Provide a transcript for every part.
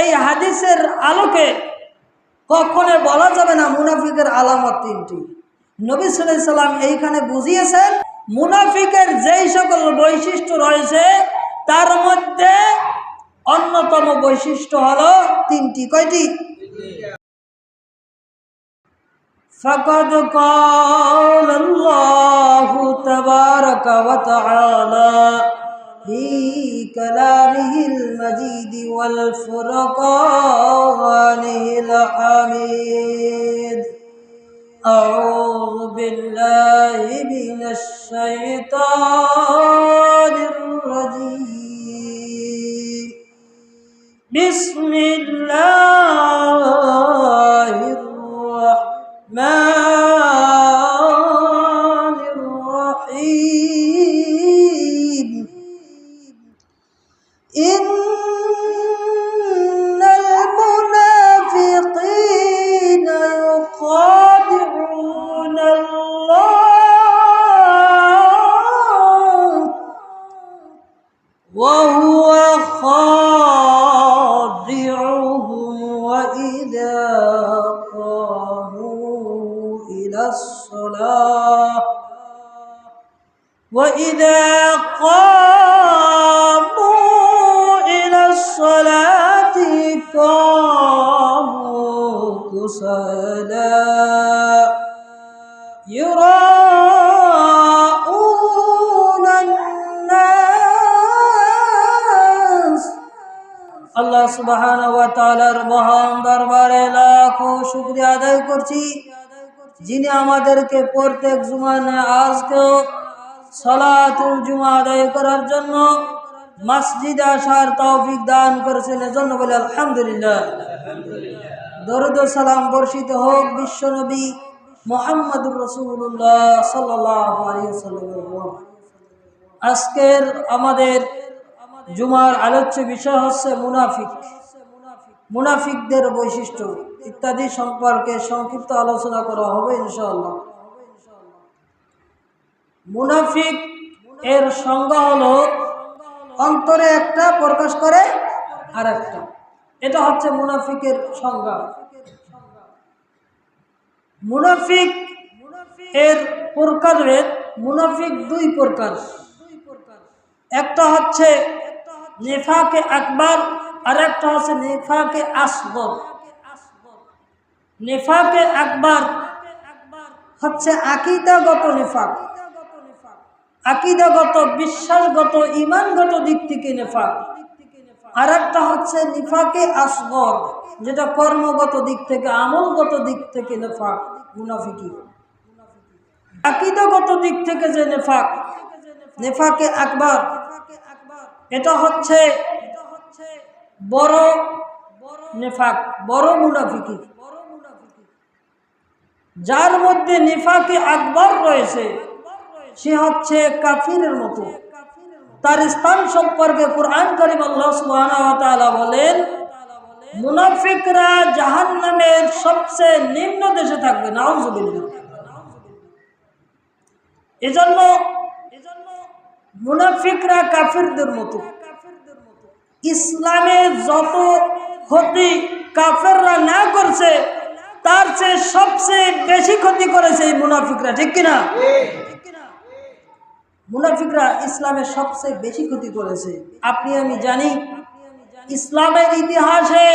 এই হাদিসের আলোকে কখনো বলা যাবে না মুনাফিকের আলামত তিনটি। নবী সাল্লাল্লাহু আলাইহি সাল্লাম এইখানে বুঝিয়েছেন মুনাফিকের যেই সকল বৈশিষ্ট্য রয়েছে তার মধ্যে অন্যতম বৈশিষ্ট্য হলো তিনটি। কয়টি? ফাকাদ ক্বালাল্লাহু তাবারাকা ওয়া তাআলা ফি কালামিহিল মাজিদ ওয়াল ফুরকানিল হামিদ। আউযু বিল্লাহি মিনাশ শাইতানির রাজীম। বিসমিল্লাহির রাহমানির রাহিম। ইন্নাল মুনাফিকিনা ইউখাদি'উনাল্লাহ ওয়া হুয়া খাদি'ুহুম ওয়া ইযা ক্বামু ইলাস সালাহ وإذا قاموا إلى الصلاة قاموا كسالى يراءون الناس। আল্লাহ সুবহানাহু ওয়া তাআলার মহান দরবারে লাখো শুকরিয়া আদায় করছি যিনি আমাদেরকে প্রত্যেক জুমায় আজকেও সালাতুল জুমা আদায় করার জন্য মসজিদে আসার তৌফিক দান করেছেন। এজন্য বলি আলহামদুলিল্লাহ। দরুদ ও সালাম বর্ষিত হোক বিশ্ব নবী মুহাম্মদুর রাসূলুল্লাহ সাল্লাল্লাহু আলাইহি ওয়াসাল্লাম। আজকের আমাদের জুমার আলোচ্য বিষয় হচ্ছে মুনাফিক, মুনাফিকদের বৈশিষ্ট্য ইত্যাদি সম্পর্কে সংক্ষিপ্ত আলোচনা করা হবে ইনশাআল্লাহ। মুনাফিক এর সংজ্ঞা হলো অন্তরে একটা প্রকাশ করে আর একটা, এটা হচ্ছে মুনাফিকের সংজ্ঞা। মুনাফিক এর প্রকারভেদ, মুনাফিক দুই প্রকার, একটা হচ্ছে নিফাকে আকবার আর একটা হচ্ছে নিফাকে আসগর। নিফাকে আকবার হচ্ছে আকীদাগত নিফাক, আকীদাগত বিশ্বাসগত ঈমানগত দিক থেকে নিফাক। আর একটা হচ্ছে নিফাকে আসগর, যেটা কর্মগত দিক থেকে আমলগত দিক থেকে নিফাক মুনাফিকি। আকীদাগত দিক থেকে যে নিফাক, নিফাকে আকবার, এটা হচ্ছে বড় নিফাক, বড় মুনাফিকি। যার মধ্যে নিফাকে আকবার রয়েছে সে হচ্ছে কাফিরের মতো। তার স্থান সম্পর্কে কুরআন কারীম আল্লাহ সুবহানাহু ওয়া তাআলা বলেন মুনাফিকরা জাহান্নামের সবচেয়ে নিম্ন দেশে থাকবে, নাউযুবিল্লাহ। এজন্য মুনাফিকরা কাফিরদের মতো। ইসলামে যত ক্ষতি কাফেররা না করছে তার চেয়ে সবচেয়ে বেশি ক্ষতি করেছে এই মুনাফিকরা, ঠিক কিনা? মুনাফিকরা ইসলামের সবচেয়ে বেশি ক্ষতি করেছে। আপনি আমি জানি ইসলামের ইতিহাসে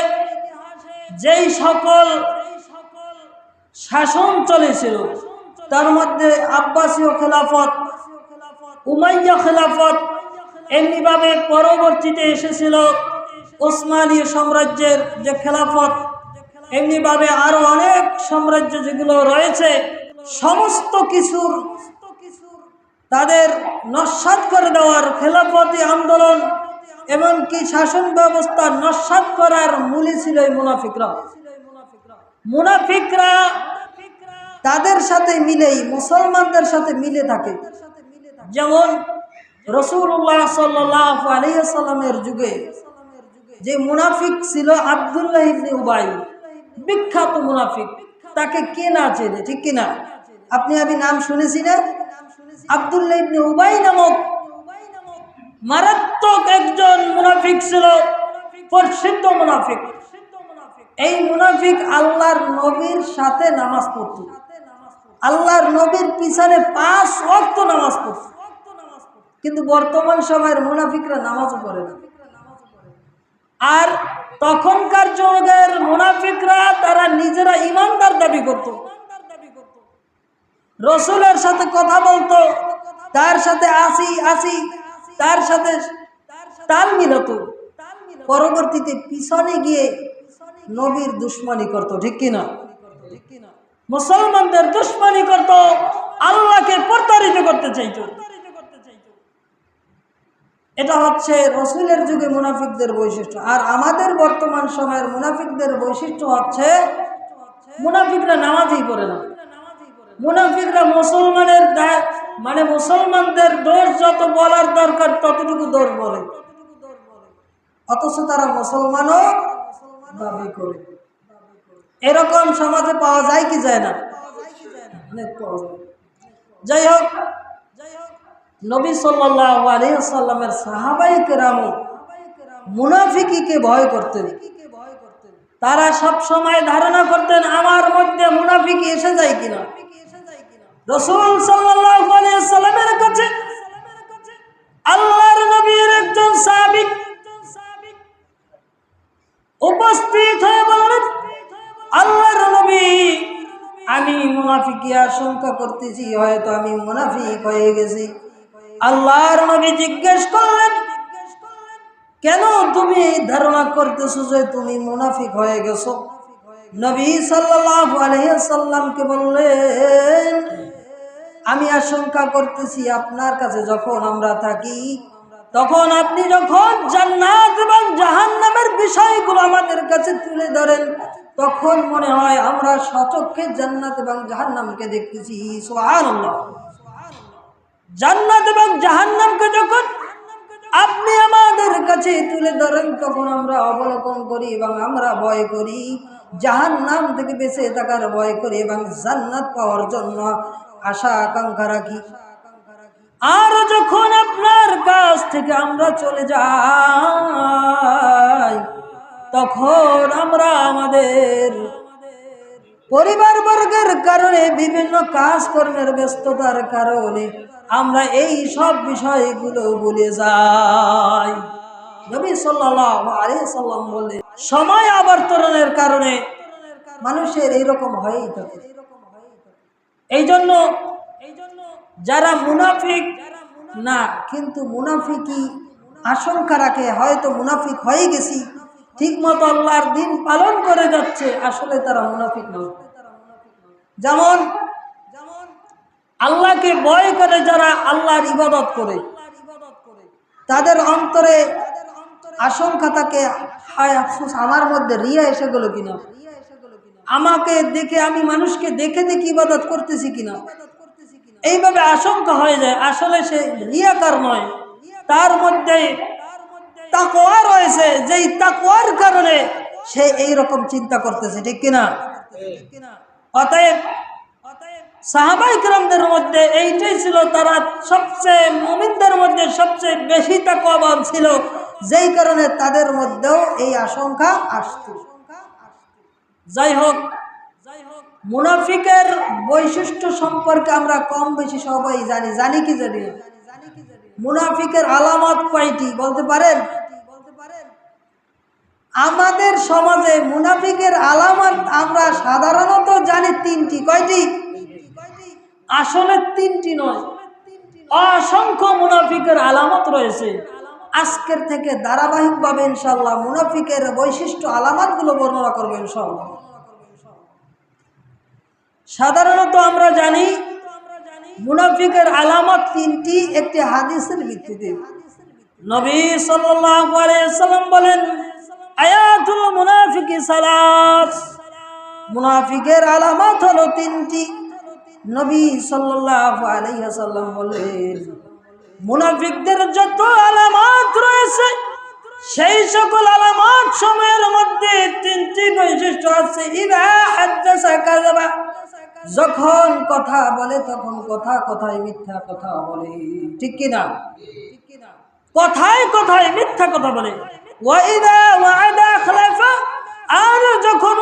যেই সকল শাসন চলেছিল তার মধ্যে আব্বাসীয় খেলাফত, উমাইয়া খেলাফত, এমনিভাবে পরবর্তীতে এসেছিল ওসমানীয় সাম্রাজ্যের যে খেলাফত, এমনিভাবে আরো অনেক সাম্রাজ্য যেগুলো রয়েছে সমস্ত কিছুর তাদের নস্যাৎ করে দেওয়ার খেলাফতি আন্দোলন এমনকি শাসন ব্যবস্থা নস্যাৎ করার মূলই ছিল এই মুনাফিকরা। মুনাফিকরা তাদের সাথে মিলেই মুসলমানদের সাথে মিলে থাকে। যেমন রাসূলুল্লাহ সাল্লাল্লাহু আলাইহি ওয়াসাল্লামের যুগে যে মুনাফিক ছিল আব্দুল্লাহ ইবনে উবাই, বিখ্যাত মুনাফিক, তাকে কে না চেনে, ঠিক কিনা? আপনি আমি নাম শুনেছি না? আব্দুল্লাহ ইবনে উবাই নামক মারাত্মক একজন মুনাফিক ছিল, প্রসিদ্ধ মুনাফিক। এই মুনাফিক আল্লাহর নবীর সাথে নামাজ পড়ত, আল্লাহর নবীর পিছনে 5 ওয়াক্ত নামাজ পড়ত, কিন্তু বর্তমান সময়ের মুনাফিকরা নামাজও পড়ে না। আর তখনকার যুগের মুনাফিকরা তারা নিজেরা ইমানদার দাবি করত, রসুলের সাথে কথা বলতো, তার সাথে আসি তার সাথে তাল মিলত, পরবর্তীতে পিছনে গিয়ে নবীর দুশ্মনী করত, ঠিক কিনা? মুসলমানদের দুশ্মনী করত, আল্লাহকে প্রতারিত করতে চাইত। এটা হচ্ছে রসুলের যুগে মুনাফিকদের বৈশিষ্ট্য। আর আমাদের বর্তমান সময়ের মুনাফিকদের বৈশিষ্ট্য হচ্ছে মুনাফিকরা নামাজই পড়ে না। মুনাফিকরা মুসলমানের মানে মুসলমানদের দোষ যত বলার দরকার ততটুকু দোষ বলে, অথচ তারা মুসলমানও দাবি করে। এরকম সমাজে পাওয়া যায় কি যায় না? অনেক পাওয়া যায়। যাই হোক, নবী সাল্লাল্লাহু আলাইহি ওয়াসাল্লামের সাহাবায়ে কেরাম মুনাফিকীকে ভয় করতেন। তারা সব সময় ধারণা করতেন আমার মধ্যে মুনাফিকি এসে যায় কিনা। রাসূল সাল্লাল্লাহু আলাইহি ওয়াসাল্লামের কাছে আল্লাহর নবীর একজন সাহাবী উপস্থিত হয়ে বললেন, আল্লাহর নবী, আমি মুনাফিকি আশঙ্কা করতেছি, হয়তো আমি মুনাফিক হয়ে গেছি। আল্লাহর নবী জিজ্ঞেস করলেন, কেন তুমি ধারণা করতেছো যে তুমি মুনাফিক হয়ে গেছো? নবী সাল্লাল্লাহু আলাইহি ওয়াসাল্লামকে বললেন, আমি আশঙ্কা করতেছি আপনার কাছে যখন আমরা থাকি তখন আপনি যখন জান্নাত এবং জাহান্নামের বিষয়গুলো আমাদের কাছে তুলে ধরেন তখন মনে হয় আমরা সচক্ষে জান্নাত এবং জাহান্নামকে দেখতেছি। সুবহানাল্লাহ। জান্নাত এবং জাহান্নামকে যখন আপনি আমাদের কাছে তুলে ধরেন তখন আমরা অবলোকন করি এবং আমরা ভয় করি, জাহান্নাম থেকে বেঁচে থাকার ভয় করি এবং জান্নাত পাওয়ার জন্য আশা আকাঙ্ক্ষা রাখি। আর যখন আপনার কাছ থেকে আমরা চলে যাই তখন আমরা আমাদের পরিবার বর্গের কারণে, বিভিন্ন কাজকর্মের ব্যস্ততার কারণে আমরা এই সব বিষয়গুলো ভুলে যাই। নবী সাল্লাল্লাহু আলাইহি ওয়াসাল্লাম বলেন, সময় আবর্তনের কারণে মানুষের এইরকম হয়েই থাকে। এই জন্য যারা মুনাফিক না কিন্তু মুনাফিকি আশঙ্কা রাখে, হয়তো মুনাফিক হয়ে গেছি, ঠিক মতো আল্লাহর দিন পালন করে যাচ্ছে, আসলে তারা মুনাফিক নয়। যেমন আল্লাহকে ভয় করে যারা আল্লাহর ইবাদত করে, তাদের অন্তরে আশঙ্কা থাকে, হায় আফসোস আমার মধ্যে রিয়া এসে গেল কিনা, আমাকে দেখে আমি মানুষকে দেখে দেখে ইবাদত করতেছি কিনা, এইভাবে আশঙ্কা হয়ে যায়। আসলে সে রিয়াকার নয়, তার মধ্যে তাকওয়া রয়েছে, যেই তাকওয়ার কারণে সে এই রকম চিন্তা করতেছে, ঠিক কিনা? অতএব সাহাবায়ে কেরামদের মধ্যে এইটাই ছিল, তারা সবচেয়ে মুমিনদের মধ্যে সবচেয়ে বেশি তাকওয়াবান ছিল, যেই কারণে তাদের মধ্যেও এই আশঙ্কা আসতো। যাই হোক, মুনাফিকের বৈশিষ্ট্য সম্পর্কে আমরা কম বেশি সবাই জানি। জানি কি জানি না? মুনাফিকের আলামত কয়টি বলতে পারেন? আমাদের সমাজে মুনাফিকের আলামত আমরা সাধারণত জানি 3টি। কয়টি? আসলে 3টি নয়, অসংখ্য মুনাফিকের আলামত রয়েছে। আজকের থেকে ধারাবাহিকভাবে ইনশাআল্লাহ মুনাফিকের বৈশিষ্ট্য আলামতগুলো বর্ণনা করব ইনশাআল্লাহ। সাধারণত আমরা জানি মুনাফিকের আলামত 3টি, একটি হাদিসের ভিত্তিতে। নবী সাল্লাল্লাহু আলাইহি ওয়াসাল্লাম বলেন, আয়াতুল মুনাফিকি সালাস, মুনাফিকের আলামত হলো 3টি। নবী সাল্লাল্লাহু আলাইহি ওয়াসাল্লাম বলেন, মুনাফিকদের যত আলামত রয়েছে সেই সকল আলামত সময়ের মধ্যে 3টি বৈশিষ্ট্য আছে। ইযা হাদাসা কাযাবা, যখন কথা বলে তখন কথায় মিথ্যা কথা বলে, ঠিক কিনা? কথায় মিথ্যা কথা বলে। ওয়া ইযা ওয়া'আদা আখলাফা, আর যখন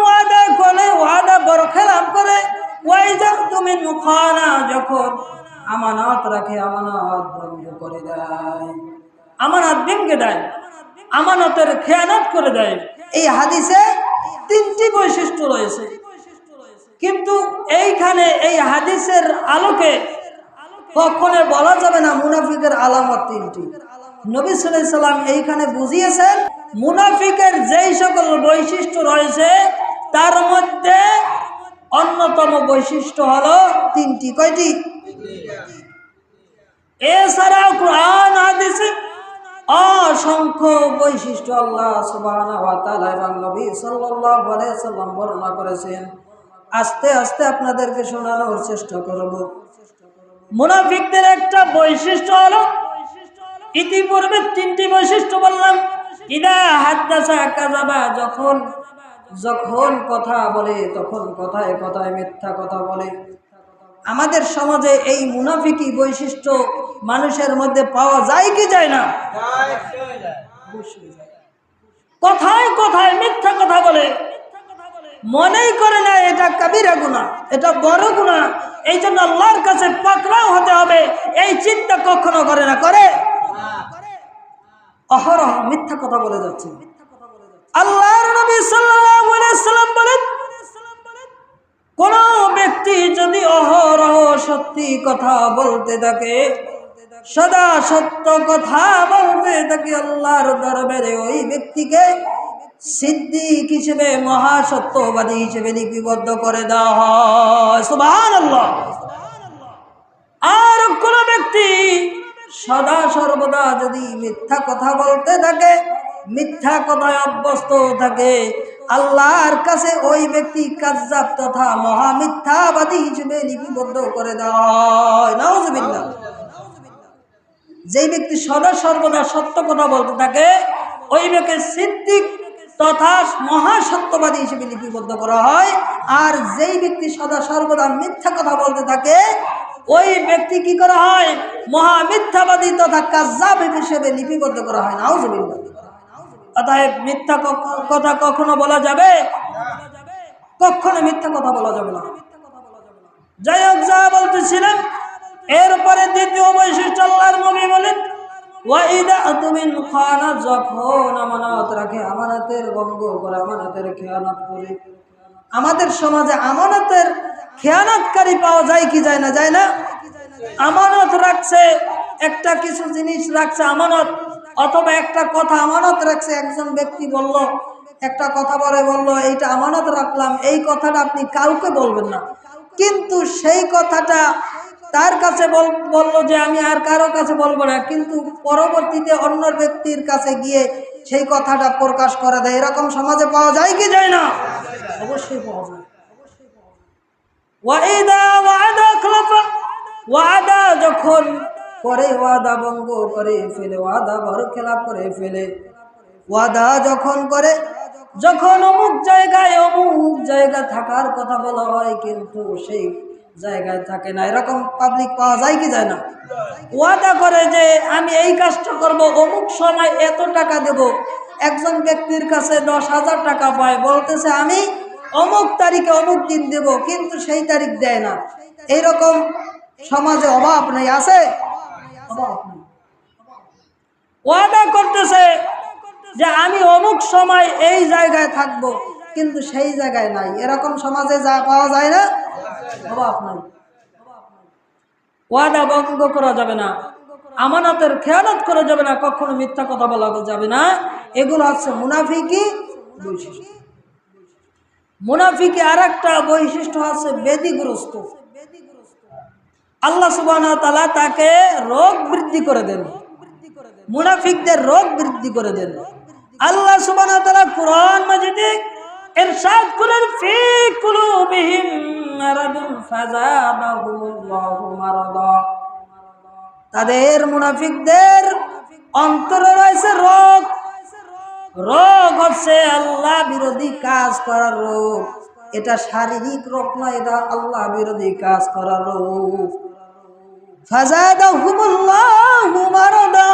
খানা, যখন আমানত রাখে আমানত ভঙ্গ করে দেয়, আমানত ভেঙে দেয়, আমানতের খেয়ানত করে দেয়। এই হাদিসে তিনটি বৈশিষ্ট্য রয়েছে, কিন্তু এইখানে এই হাদিসের আলোকে কখনো বলা যাবে না মুনাফিকের আলামত তিনটি। নবী সাল্লাল্লাহু আলাইহি সাল্লাম এইখানে বুঝিয়েছেন মুনাফিকের যেই সকল বৈশিষ্ট্য রয়েছে তার মধ্যে অন্যতম বৈশিষ্ট্য হলো তিনটি। কয়টি? এছাড়াও কোরআন হাদিসে অসংখ্য বৈশিষ্ট্য আল্লাহ সুবহানাহু ওয়া তাআলা এবং নবী সাল্লাল্লাহু আলাইহি সাল্লাম বর্ণনা করেছেন। আস্তে আস্তে আপনাদেরকে শোনানোর চেষ্টা করব। মুনাফিকদের একটা বৈশিষ্ট্য হলো, ইতিপূর্বে তিনটি বৈশিষ্ট্য বললাম। ইদা হাদ্দাসা কাযাবা, যখন কথা বলে তখন কথায় কথায় মিথ্যা কথা বলে। আমাদের সমাজে এই মুনাফিকি বৈশিষ্ট্য মানুষের মধ্যে পাওয়া যায় কি যায় না? কথায় কথায় মিথ্যা কথা বলে, মনেই করে না এটা কাবিরা গুনাহ, এটা বড় গুনাহ, এই জন্য আল্লাহর কাছে পাকড়াও হতে হবে, এই চিন্তা কখনো করে না। করে অহরহ মিথ্যা কথা বলে যাচ্ছে। আল্লাহর নবী সাল্লাল্লাহু আলাইহি সাল্লাম বলেন, কোন ব্যক্তি যদি অহরহ সত্যি কথা বলতে থাকে, সদা সত্য কথা বলতে থাকে, আল্লাহর দরবারে ওই ব্যক্তিকে সিদ্দিক হিসেবে, মহাসত্যবাদী হিসেবে লিপিবদ্ধ করে দেওয়া হয়। সুবহানাল্লাহ। আর কোন ব্যক্তি সদা সর্বদা যদি মিথ্যা কথা বলতে থাকে, মিথ্যা কথায় অভ্যস্ত থাকে, আল্লাহর কাছে ওই ব্যক্তি কাযযাব তথা মহামিথ্যাবাদী হিসেবে লিপিবদ্ধ করে দেওয়া হয়। নাউযুবিল্লাহ। যেই ব্যক্তি সদা সর্বদা সত্য কথা বলতে থাকে ওই ব্যক্তি সিদ্দিক তথা মহাসত্যবাদী হিসেবে লিপিবদ্ধ করা হয়। আর যেই ব্যক্তি সদা সর্বদা মিথ্যা কথা বলতে থাকে ওই ব্যক্তি কি করা হয়? মহামিথ্যাবাদী তথা কাযযাব হিসেবে লিপিবদ্ধ করা হয়। নাউযুবিল্লাহ। অতএব মিথ্যা কথা কখনো বলা যাবে? কখনো মিথ্যা কথা বলা যাবে না। যাই হোক, যা বলতেছিলাম, এরপরে দ্বিতীয় বৈশিষ্ট্য আল্লাহর নবী বলেন, ওয়াইদা তুমিন খানা, যখন আমানত রাখে আমানতের ভঙ্গ করে, আমানতের খেয়ানত করে। আমাদের সমাজে আমানতের খেয়ানতকারী পাওয়া যায় কি যায় না? যায় না। আমানত রাখছে, একটা কিছু জিনিস রাখছে আমানত, অথবা একটা কথা আমানত রাখছে। একজন ব্যক্তি বলল, একটা কথা বলল এইটা আমানত রাখলাম, এই কথাটা আপনি কাউকে বলবেন না, কিন্তু সেই কথাটা তার কাছে বলল যে আমি আর কারো কাছে বলবো না, কিন্তু পরবর্তীতে অন্য ব্যক্তির কাছে গিয়ে সেই কথাটা প্রকাশ করে দেয়। এরকম সমাজে পাওয়া যায় কি যায় না? অবশ্যই পাওয়া যায়। ওয়াইদা ওয়াদা খলাফা, ওয়াদা যখন করে ওয়াদা ভঙ্গ করে ফেলে, ওয়াদা বরখেলাপ করে ফেলে। ওয়াদা যখন করে, যখন অমুক জায়গায় থাকার কথা বলা হয় কিন্তু সেই জায়গায় থাকে না, এরকম পাবলিক পাওয়া যায় কি যায় না? ওয়াদা করে যে আমি এই কাজটা করব, অমুক সময় এত টাকা দেব। একজন ব্যক্তির কাছে 10,000 টাকা পায়, বলতেছে আমি অমুক তারিখে অমুক দিন দেব, কিন্তু সেই তারিখ দেয় না। এইরকম সমাজে অভাব নেই? আছে? অভাব নেই। ওয়াদা করতেছে যে আমি অমুক সময় এই জায়গায় থাকবো, কিন্তু সেই জায়গায় নাই। এরকম সমাজে যা পাওয়া যায় না? অভাব নাই। ওয়াদা ভঙ্গ করা যাবে না, আমানতের খেয়ানত করা যাবে না, কখনো মিথ্যা কথা বলা যাবে না। এগুলো হচ্ছে মুনাফিকি বৈশিষ্ট্য। মুনাফিকি আর একটা বৈশিষ্ট্য আছে ব্যাধিগ্রস্ত। আল্লাহ সুবহানাহু ওয়া তাআলা তাকে রোগ বৃদ্ধি করে দেন, মুনাফিকদের রোগ বৃদ্ধি করে দেন। আল্লাহ সুবহানাহু ওয়া তাআলা কুরআন মাজিদে ইরশাদ করেন, ফি কুলুবিহিম মারাদুন ফাযাদাহুমুল্লাহু মারাদা। তাদের মুনাফিকদের অন্তরে রয়েছে রোগ। রোগ হচ্ছে আল্লাহ বিরোধী কাজ করার রোগ। এটা শারীরিক রোগ না, এটা আল্লাহ বিরোধী কাজ করার রোগ। ফাযাদাহুমুল্লাহু মারাদা,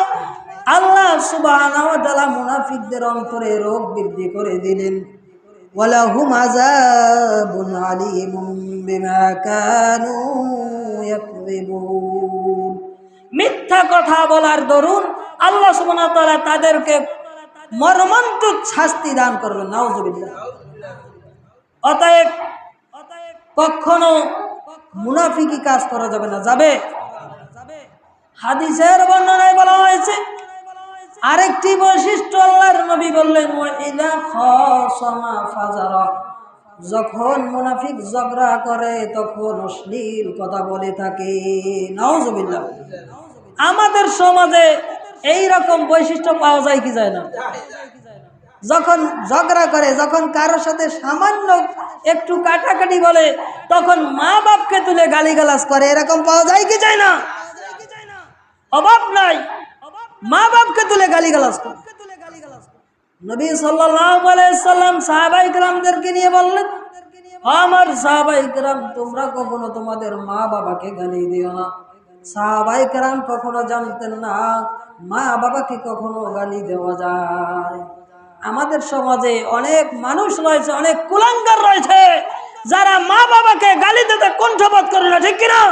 আল্লাহ সুবহানাহু ওয়া তাআলা মুনাফিকদের অন্তরে রোগ বৃদ্ধি করে দিলেন। ওয়ালাহুম আযাবুন আলীমুম বিমা কানু ইয়াকযিবুন। মিথ্যা কথা বলার দরুন আল্লাহ সুবহানাহু ওয়া তাআলা তাদেরকে মর্মন্তুদ শাস্তি দান করবেন। নাউযুবিল্লাহ। অতএব কখনো মুনাফিকি কাজ করা যাবে না। যাবে? হাদিসের বর্ণনায় বলা হয়েছে আরেকটি বৈশিষ্ট্য আল্লাহর নবী বললেন, ওয়াইদা খাসামা ফাজারা, যখন মুনাফিক ঝগড়া করে তখন অশ্লীল কথা বলে থাকে। নাউযুবিল্লাহ। আমাদের সমাজে এই রকম বৈশিষ্ট্য পাওয়া যায় কি যায় না? যখন ঝগড়া করে, যখন কারোর সাথে সামান্য একটু কাটাকাটি বলে, তখন মা বাপকে তুলে গালিগালাজ করে, এরকম পাওয়া যায় কি যায় না? অভাব নাই, মা বাপকে তুলে গালিগালাজ করে। নবী সাল্লাল্লাহু আলাইহি সাল্লাম সাহাবায়ে কেরামদেরকে নিয়ে বললেন, আমার সাহাবায়ে কেরাম, তোমরা কখনো তোমাদের মা বাবাকে গালি দিও না। সাহাবায়ে কেরাম কখনো জানতেন না মা বাবাকে কখনো গালি দেওয়া যায়। আমাদের সমাজে অনেক মানুষ রয়েছে, অনেক কুলাঙ্গার রয়েছে, যারা মা বাবাকে গালি দিতে কণ্ঠপাত করে না। ঠিক কিনা?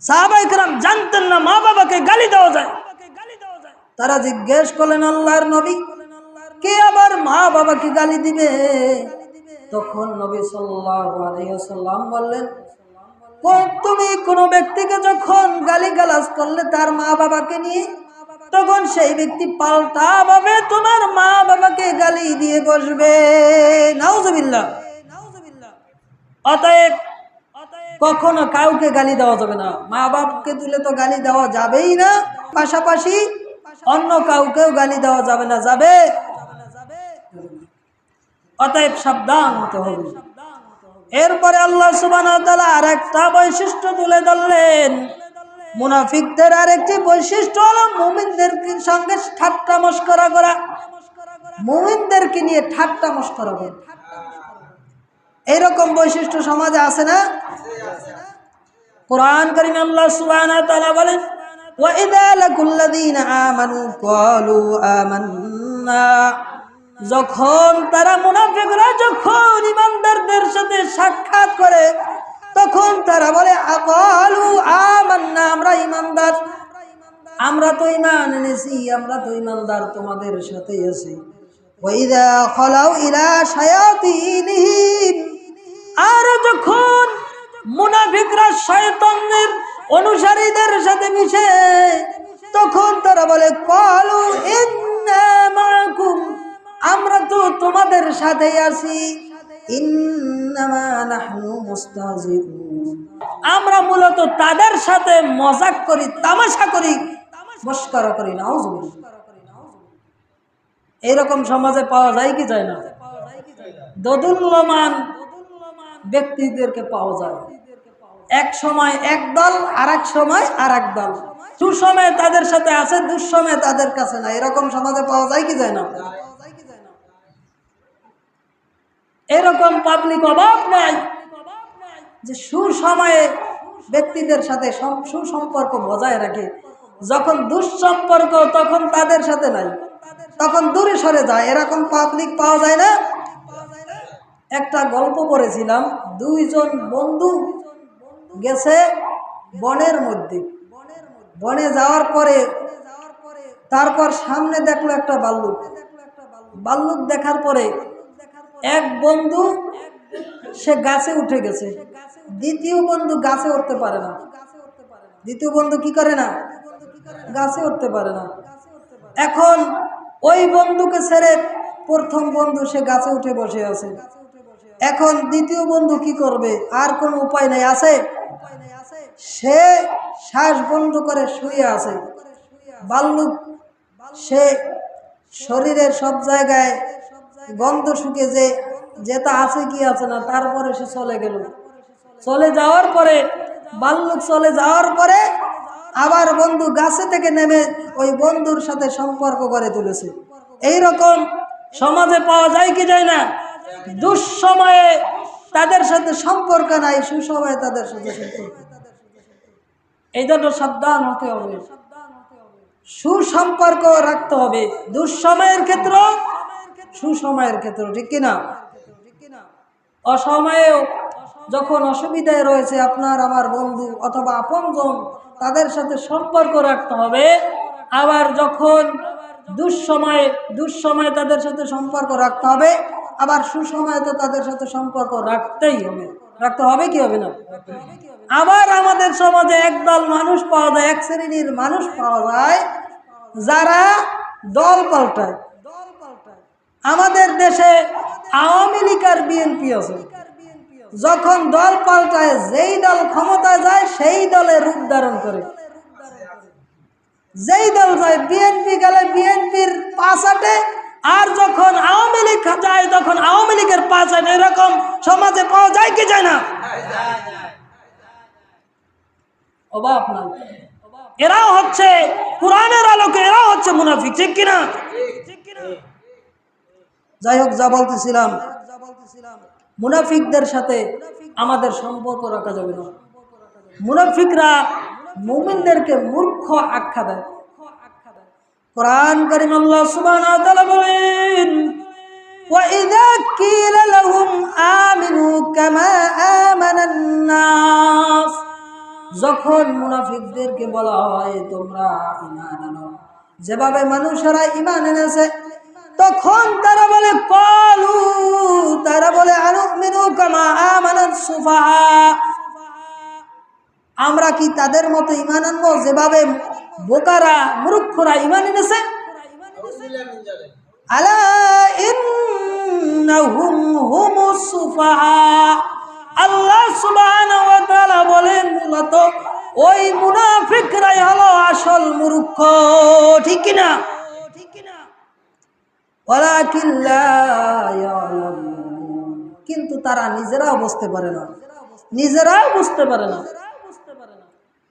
সাহাবায়ে কেরাম জানতেন না মা বাবাকে গালি দেওয়া যায়। তারা জিজ্ঞেস করলেন, আল্লাহর নবী, কে আবার মা বাবাকে গালি দিবে? তখন নবী সাল্লাল্লাহু আলাইহি ওয়াসাল্লাম বললেন, তুমি কোনো ব্যক্তিকে যখন গালিগালাজ করলে তার মা বাবাকে নিয়ে, তখন সেই ব্যক্তি পাল্টা ভাবে তোমার মা বাবাকে গালি দিয়ে বসবে। নাউযুবিল্লাহ। অতএব কখনো কাউকে গালি দেওয়া যাবে না। মা বাপকে তুলে তো গালি দেওয়া যাবেই না, পাশাপাশি অন্য কাউকেও গালি দেওয়া যাবে না। যাবে? অতএব সাবধান হতে হবে। এরপরে আল্লাহ সুবহানাহু ওয়া তাআলা আরেকটা বৈশিষ্ট্য তুলে ধরলেন। মুনাফিকদের আরেকটি বৈশিষ্ট্য হলো মুমিনদের সঙ্গে ঠাট্টা মশকরা করা, মুমিনদেরকে নিয়ে ঠাট্টা মশকরা করা। এইরকম বৈশিষ্ট্য সমাজে আছে না? কুরআন কারীমে আল্লাহ সুবহানাহু ওয়া তাআলা বলেন, ওয়া ইযা লাকুল্লাযীনা আমানু ক্বালু আমান্না, যখন তারা মুনাফিকরা যখন ঈমানদারদের সাথে সাক্ষাৎ করে তখন তারা বলে, ক্বালু আমান্না, আমরা ঈমানদার, আমরা তো ঈমান এনেছি, আমরা তো ঈমানদার, তোমাদের সাথেই আছি। ওয়া ইযা খালাউ ইলা শায়াতিনহিম, আর যখন মুনাফিকরা শয়তানের অনুসারীদের সাথে মিশে তখন তারা বলে, ক্বালু ইন্না মাআকুম, আমরা তো তোমাদের সাথেই আছি। ইন্নামা নাহনু মুস্তাহজিউন, আমরা মূলত তাদের সাথে মজাক করি, তামাশা করি, মশকরা করি। নাউযুবিল্লাহ। এইরকম সমাজে পাওয়া যায় কি যায় না? দোদুল্যমান ব্যক্তিদেরকে পাওয়া যায়। এক সময় এক দল, আর এক সময় আর এক দল। সুসময়ে তাদের সাথে আছে, দুঃসময়ে তাদের কাছে না। এরকম সমাজে পাওয়া যায় কি যায় না? এরকম পাবলিক অভাব নাই যে সুসময়ে ব্যক্তিদের সাথে সুসম্পর্ক বজায় রাখে, যখন দুঃসম্পর্ক তখন তাদের সাথে নাই, তখন দূরে সরে যায়। এরকম পাবলিক পাওয়া যায় না? একটা গল্প পড়েছিলাম, দুইজন বন্ধু গেছে বনের মধ্যে। বনে যাওয়ার পরে তারপর সামনে দেখলো একটা ভাল্লুক। ভাল্লুক দেখার পরে এক বন্ধু সে গাছে উঠে গেছে, দ্বিতীয় বন্ধু গাছে উঠতে পারে না। দ্বিতীয় বন্ধু কি করে না? গাছে উঠতে পারে না। এখন ওই বন্ধুকে ছেড়ে প্রথম বন্ধু সে গাছে উঠে বসে আছে। এখন দ্বিতীয় বন্ধু কি করবে? আর কোনো উপায় নাই, আছে? সে শ্বাস বন্ধ করে শুয়ে আছে। ভাল্লুক সে শরীরের সব জায়গায় গন্ধ শুকে যে যেটা আছে কি আছে না, তারপরে সে চলে গেল। চলে যাওয়ার পরে ভাল্লুক চলে যাওয়ার পরে আবার বন্ধু গাছে থেকে নেমে ওই বন্ধুর সাথে সম্পর্ক গড়ে তুলেছে। এইরকম সমাজে পাওয়া যায় কি যায় না? দুঃসময়ে তাদের সাথে সম্পর্ক নাই, সুসময়ে তাদের সাথে সম্পর্ক। এই জন্য সাবধান হতে হবে, সুসম্পর্ক রাখতে হবে। দুঃসময়ের ক্ষেত্রে সুসময়ের ক্ষেত্রে, ঠিক কিনা? অসময়েও যখন অসুবিধায় রয়েছে আপনার আমার বন্ধু অথবা আপনজন, তাদের সাথে সম্পর্ক রাখতে হবে। আবার যখন দুঃসময়ে তাদের সাথে সম্পর্ক রাখতে হবে, আবার সুসময়ে তো তাদের সাথে সম্পর্ক রাখতেই হবে। রাখতে হবে কি হবে না? আবার আমাদের সমাজে একদল মানুষ পাওয়া যায়, এক শ্রেণীর মানুষ পাওয়া যায় যারা দল পাল্টায়। আমাদের দেশে আওয়ামী লীগ আর বিএনপি আছে। যখন দল পাল্টায়, যেই দল ক্ষমতায় যায় সেই দলে রূপ ধারণ করে। যেই দল যায়, বিএনপি গেলে বিএনপির পাশ আটে, আর যখন আওয়ামী লীগ যায় তখন আওয়ামী লীগের পাশ আটে। এরকম সমাজে পাওয়া যায় কি যায় না? অভাব নাই। এরাও হচ্ছে কোরআনের আলোকে, এরাও হচ্ছে মুনাফিক, ঠিক কিনা? যাই হোক, যা বলতেছিলাম, মুনাফিকদের সাথে আমাদের সম্পর্ক রাখা যাবে না। মুনাফিকরা মুমিনদেরকে মূর্খ আখ্যা দেয়। কোরআন কারীম আল্লাহ সুবহানাহু ওয়া তাআলা বলেন, ওয়া ইযা কিলা লাহুম আমিনু কামা আমানান নাস, যখন মুনাফিকদেরকে বলা হয় তোমরা ঈমান আনো যেভাবে মানুষেরা ঈমান এনেছে, তখন তারা বলে ক্বালু, তারা বলে আনুমিনু কামা আমানাস সুফাহা, আমরা কি তাদের মতো ঈমান আনবো যেভাবে বোকারা মূর্খরা ঈমান এনেছে? আলা ইন্নাহুম হুমুস সুফাহা, আল্লাহ সুবহানাহু ওয়া তাআলা বলেন মূলত ওই মুনাফিকরাই হলো আসল মূর্খ, ঠিক কিনা? ওয়ালাকিন লা ইয়ালামুন, কিন্তু তারা নিজেরাও বুঝতে পারে না, নিজেরাও বুঝতে পারে না।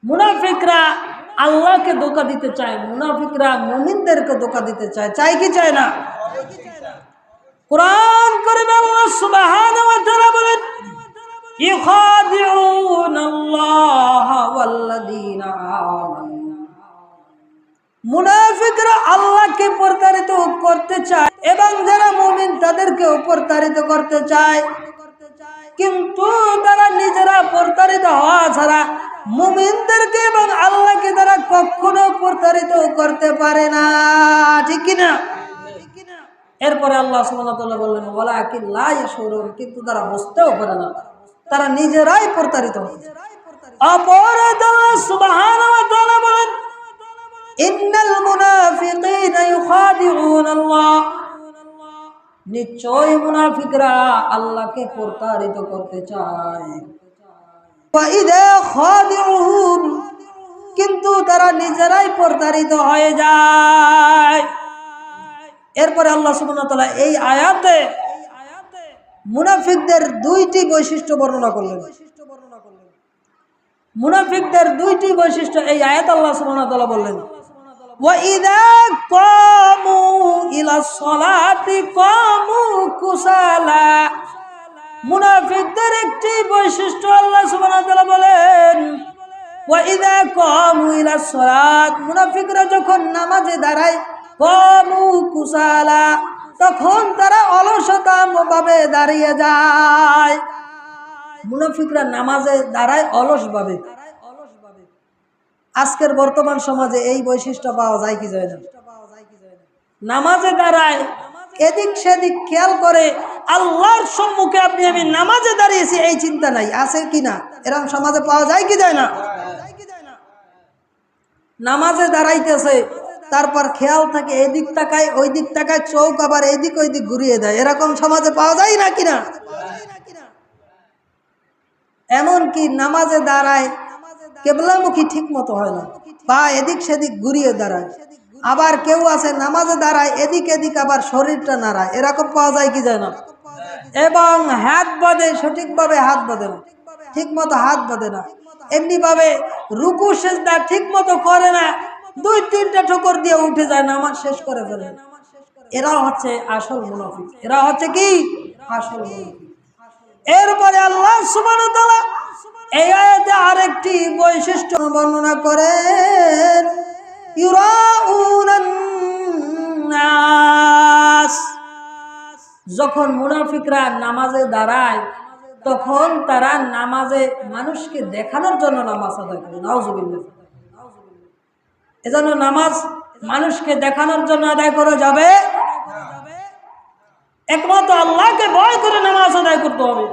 মুনাফিকরা আল্লাহকে ধোঁকা দিতে চায়, মুনাফিকরা মুমিনদেরকে ধোঁকা দিতে চায়, চায় কি চায় না? কোরআন কারীমে আল্লাহ সুবহানাহু ওয়া তাআলা বলেন, ইখাদিউনাল্লাহা ওয়াল্লাযীনা আমানু, মুনাফিকরা আল্লাহকে প্রতারিত করতে চায় এবং যারা মুমিন তাদেরকেও প্রতারিত করতে চায়, কিন্তু তারা নিজেরা প্রতারিত হওয়া ছাড়া মুমিনদেরকে এবং আল্লাহকে তারা কখনো প্রতারিত করতে পারে না, ঠিক কিনা? এরপরে আল্লাহ সুবহানাহু ওয়া তাআলা বললেন, ওয়ালাকিন লা ইয়াশউরুন, কিন্তু তারা বুঝতেও পারে না, তারা নিজেরাই প্রতারিত হচ্ছে। অপরাধ আল্লাহ সুবহানাহু ওয়া তাআলা বলেন, ইন্নাল মুনাফিকিনা ইউখাদিউনাল্লাহ, নিশ্চয় মুনাফিকরা আল্লাহকে প্রতারিত করতে চায়। ফাইদা খাদিউহুম, কিন্তু তারা নিজেরাই প্রতারিত হয়ে যায়। এরপরে আল্লাহ সুবহানাহু ওয়া তাআলা এই আয়াতে মুনাফিকদের দুইটি বৈশিষ্ট্য বর্ণনা করলেন। মুনাফিকদের দুইটি বৈশিষ্ট্য এই আয়াত আল্লাহ সুবহানাহু ওয়া তাআলা বললেন, ওয়া ইযা কামু ইলাস সালাতি কামু কুসালা, মুনাফিকদের একটি বৈশিষ্ট্য আল্লাহ সুবহানাহু ওয়া তাআলা বলেন, ওয়া ইযা কামু ইলাস সালাত, মুনাফিকরা যখন নামাজে দাঁড়ায়, কামু কুসালা, তখন তারা অলসতা ভাবে দাঁড়িয়ে যায়। মুনাফিকরা নামাজে দাঁড়ায় অলসভাবে। আজকের বর্তমান সমাজে এই বৈশিষ্ট্য পাওয়া যায় কি যায় না? নামাজে দাঁড়ায় এদিক সেদিক খেয়াল করে, আল্লাহর সম্মুখে আপনি আমি নামাজে দাঁড়িয়েছি এই চিন্তা নাই, আছে কি না? এরকম সমাজে পাওয়া যায় কি যায় না? নামাজে দাঁড়াইতেছে, তারপর খেয়াল থাকে এদিক তাকায় ওই দিক তাকায়, চোখ আবার এদিক ওই দিক ঘুরিয়ে দেয়, এরকম সমাজে পাওয়া যায় না কিনা? এমনকি নামাজে দাঁড়ায় কেবলামুখী ঠিক মতো হয় না, বা এদিক সেদিক ঘুরিয়ে দাঁড়ায়। আবার কেউ আছে নামাজে দাঁড়ায় এদিক এদিক আবার শরীরটা নাড়ায়, এরকম পাওয়া যায় কি যায় না? এবং হাত বাঁধে, সঠিকভাবে হাত বাঁধে না, ঠিক মতো হাত বাঁধে না, এমনি ভাবে রুকু সিজদা ঠিক মতো করে না, দুই তিনটা ঠোকর দিয়ে উঠে যায়, নামাজ শেষ করে ফেলে। এরা হচ্ছে আসল মুনাফিক, এরা হচ্ছে কি আসল মুনাফিক। এরপরে আল্লাহ সুবহানাহু ওয়া তাআলা এই আয়াতে আরেকটি বৈশিষ্ট্য বর্ণনা করেন, ইউরাউনান নাস, যখন মুনাফিকরা নামাজে দাঁড়ায় তখন তারা নামাজে মানুষকে দেখানোর জন্য নামাজ আদায় করে। নাউজুবিল্লাহ। এজন্য নামাজ মানুষকে দেখানোর জন্য আদায় করা যাবে, একমাত্র আল্লাহকে ভয় করে নামাজ আদায় করতে হবে।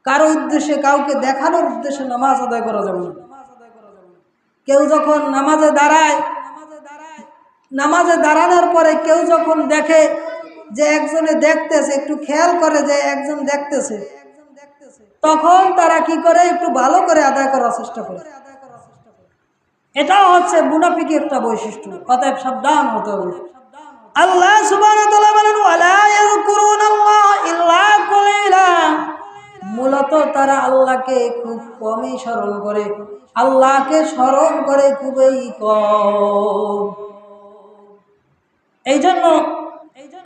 কারো উদ্দেশ্যে, কাউকে দেখানোর উদ্দেশ্যে নামাজ আদায় করা যাবে না। কেউ যখন নামাজে দাঁড়ায়, নামাজে দাঁড়ানোর পরে কেউ যখন দেখে যে একজনে দেখতেছে, একটু খেয়াল করে যে একজন দেখতেছে, তখন তারা কি করে, একটু ভালো করে আদায় করার চেষ্টা করে। এটাও হচ্ছে মুনাফিকি একটা বৈশিষ্ট্য। অতএব সাবধান হতে হবে। আল্লাহ সুবহানাহু ওয়া তাআলা বলেন, ওয়ালা ইয়াযকুরুনাল্লাহ ইল্লা কলিলা। মূলত তারা আল্লাহকে খুব কমই স্মরণ করে, আল্লাহকে স্মরণ করে খুবই কম। এই জন্য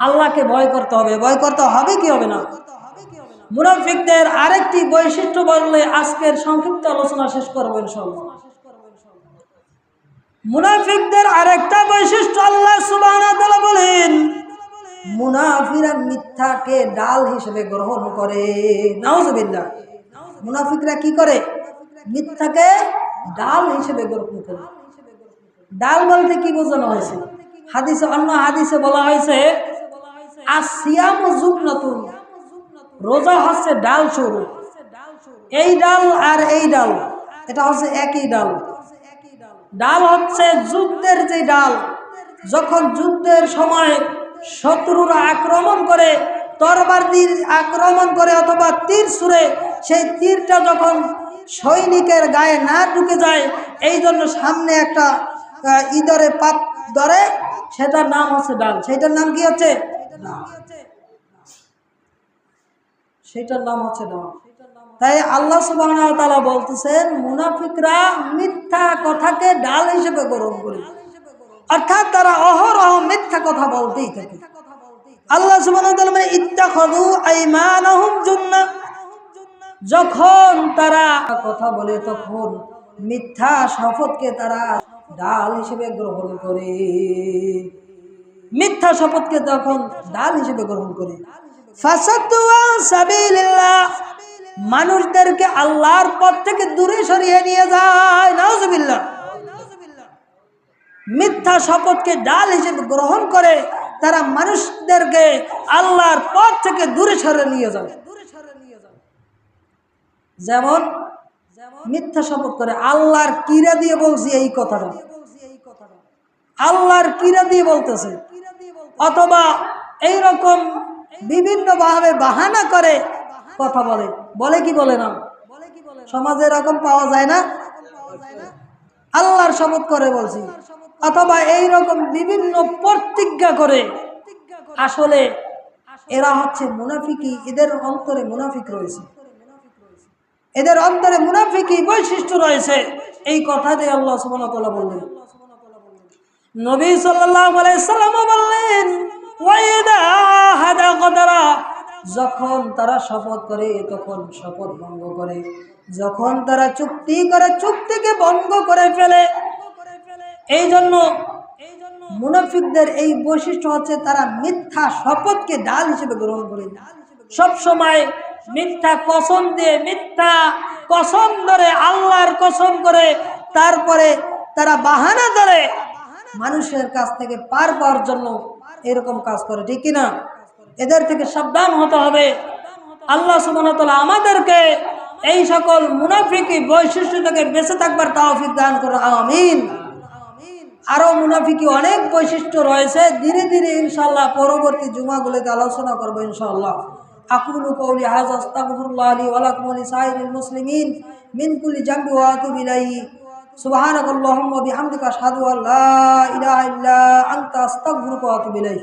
আল্লাহকে ভয় করতে হবে। ভয় করতে হবে কি হবে না? মুনাফিকদের আরেকটি বৈশিষ্ট্য বললে আজকের সংক্ষিপ্ত আলোচনা শেষ করবো ইনশাআল্লাহ। মুনাফিকদের আরেকটা বৈশিষ্ট্য আল্লাহ সুবহানাহু ওয়া তাআলা বলেন, মুনাফিকরা মিথ্যাকে ডাল হিসেবে গ্রহণ করে। নাউজুবিল্লাহ। মুনাফিকরা কি করে? মিথ্যাকে ডাল হিসেবে গ্রহণ করে। ডাল বলতে কি বোঝানো হয়েছে? হাদিসে, অন্য হাদিসে বলা হয়েছে, আসিয়ামু যুবনাতুন, রোজা হচ্ছে ডাল স্বরূপ। এই ডাল আর এই ডাল এটা হচ্ছে একই ডাল। ডাল হচ্ছে যুদ্ধের যে ডাল, যখন যুদ্ধের সময় শত্রুরা আক্রমণ করে, তরবার দিয়ে আক্রমণ করে অথবা তীর ছুঁড়ে, সেই তীরটা যখন সৈনিকের গায়ে না ঢুকে যায়, এই জন্য সামনে একটা ইঁদুরে পাত ধরে, সেটার নাম হচ্ছে ডাল। সেটার নাম কি হচ্ছে? সেটার নাম হচ্ছে ডাল। তাই আল্লাহ সুবহানাহু ওয়া তাআলা বলতেছেন, মুনাফিকরা মিথ্যা কথাকে ডাল হিসেবে গ্রহণ করে, অর্থাৎ তারা অহরহ মিথ্যা কথা বলতেই থাকে। আল্লাহ সুবহানাহু ওয়া তাআলা ইত্তাখাযু আইমানাহুম জুন্নাহ, যখন তারা কথা বলে তখন মিথ্যা শপথকে তারা ডাল হিসেবে গ্রহণ করে। মিথ্যা শপথকে তখন ডাল হিসেবে গ্রহণ করে। ফাসাদু আন সাবিলিল্লাহ, মানুষদেরকে আল্লাহর পথ থেকে দূরে সরিয়ে নিয়ে যায়। নাউজুবিল্লাহ। মিথ্যা শপথকে ডাল হিসেবে গ্রহণ করে তারা মানুষদেরকে আল্লাহর পথ থেকে দূরে সরিয়ে নিয়ে যায়। যেমন মিথ্যা শপথ করে, আল্লাহর কিরা দিয়ে বলছি এই কথাটা, আল্লাহর কিরা দিয়ে বলতেছে, অথবা এইরকম বিভিন্ন ভাবে বাহানা করে কথা বলে। বলে কি বলে না? সমাজে এরকম পাওয়া যায় না? আল্লাহর শপথ করে বলছি, অথবা এইরকম বিভিন্ন প্রতিজ্ঞা করে। আসলে এরা হচ্ছে মুনাফিকি, এদের অন্তরে মুনাফিক রয়েছে, এদের অন্তরে মুনাফিকি বৈশিষ্ট্য রয়েছে। এই কথাতে আল্লাহ সুবহানাহু ওয়া তাআলা বললেন। নবী সাল্লাল্লাহু আলাইহি সাল্লাম বললেন, ওয়াইদা হাদা কদরা, যখন তারা শপথ করে তখন শপথ ভঙ্গ করে, যখন তারা চুক্তি করে চুক্তিকে ভঙ্গ করে ফেলে। এই জন্য মুনাফিকদের এই বৈশিষ্ট্য হচ্ছে তারা মিথ্যা শপথকে ডাল হিসেবে গ্রহণ করে, সব সময় মিথ্যা কসম দিয়ে, মিথ্যা কসম ধরে, আল্লাহর কসম করে, তারপরে তারা বাহানা ধরে মানুষের কাছ থেকে পার পাওয়ার জন্য এরকম কাজ করে। ঠিক কিনা? এদের থেকে সাবধান হতে হবে। আল্লাহ সুবহানাহু ওয়া তাআলা আমাদেরকে এই সকল মুনাফিকি বৈশিষ্ট্য থেকে বেঁচে থাকবার তৌফিক দান করুন, আমিন। আরো মুনাফিকি অনেক বৈশিষ্ট্য রয়েছে, ধীরে ধীরে ইনশাআল্লাহ পরবর্তী জুমাগুলোতে আলোচনা করবো ইনশাআল্লাহ। আকুলু কওলি হাযা আস্তাগফিরুল্লাহ লি ওয়া লাকুম ওয়া লিসাইরিল মুসলিমিন মিন কুল্লি যামবি ওয়া আতুবু ইলাইহি। সুবহানাকাল্লাহুম্মা ওয়া বিহামদিকা আশহাদু আল্লা ইলাহা ইল্লা আনতা আস্তাগফিরুকা ওয়া আতুবু ইলাইক।